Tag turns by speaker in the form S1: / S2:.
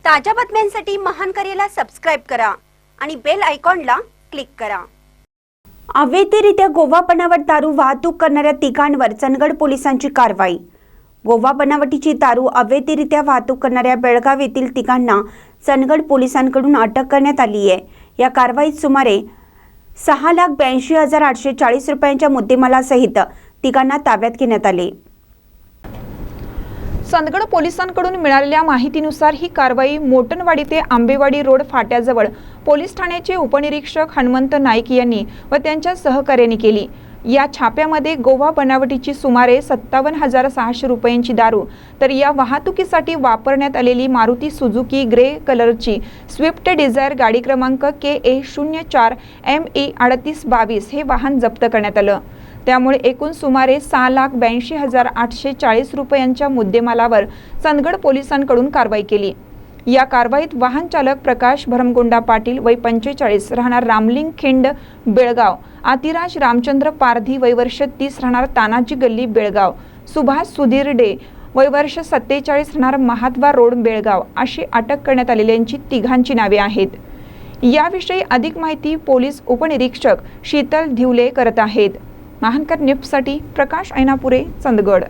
S1: ताज्या बातम्यांसाठी महान करेला सबस्क्राइब करा आणि बेल आयकॉनला क्लिक करा। अवैधरित्या गोवा बनावट दारू वाहतूक करणाऱ्या तिघांवर चंदगड पोलिसांची कारवाई। गोवा बनावटीची दारू अवैधरित्या वाहतूक करणाऱ्या बेळगाव येथील तिघांना चंदगड पोलिसांकडून अटक करण्यात आली आहे। या कारवाईत सुमारे 6,82,840 रुपयांच्या मुद्देमालासहित तिघांना ताब्यात घेण्यात आले।
S2: चंदगड पोलिसांकडून मिळालेल्या माहितीनुसार ही कारवाई मोटनवाडी ते आंबेवाडी रोड फाट्याजवळ पोलीस ठाण्याचे उपनिरीक्षक हनुमंत नाईक यांनी व त्यांच्या सहकार्याने केली। या छाप्यामध्ये गोवा बनावटीची सुमारे 57,600 रुपयांची दारू, तर या वाहतुकीसाठी वापरण्यात आलेली मारुती सुझुकी ग्रे कलरची स्विफ्ट डिझायर गाडी क्रमांक KA04 ME 3822 हे वाहन जप्त करण्यात आलं। त्यामुळे एकूण सुमारे 6,82,840 रुपयांच्या मुद्देमालावर चंदगड पोलिसांकडून कारवाई केली। या कारवाईत वाहन चालक प्रकाश भरमगोंडा पाटील वय 45 राहणार रामलिंग खिंड बेळगाव, आतिराज रामचंद्र पारधी वय वर्ष 30 राहणार तानाजी गल्ली बेळगाव, सुभाष सुधीर डे वय वर्ष 47 राहणार महात्वा रोड बेळगाव अशी अटक करण्यात आलेल्यांची तिघांची नावे आहेत। याविषयी अधिक माहिती पोलीस उपनिरीक्षक शीतल धिवले करत आहेत। महानकर न्यूजसाठी प्रकाश ऐनापुरे, चंदगड।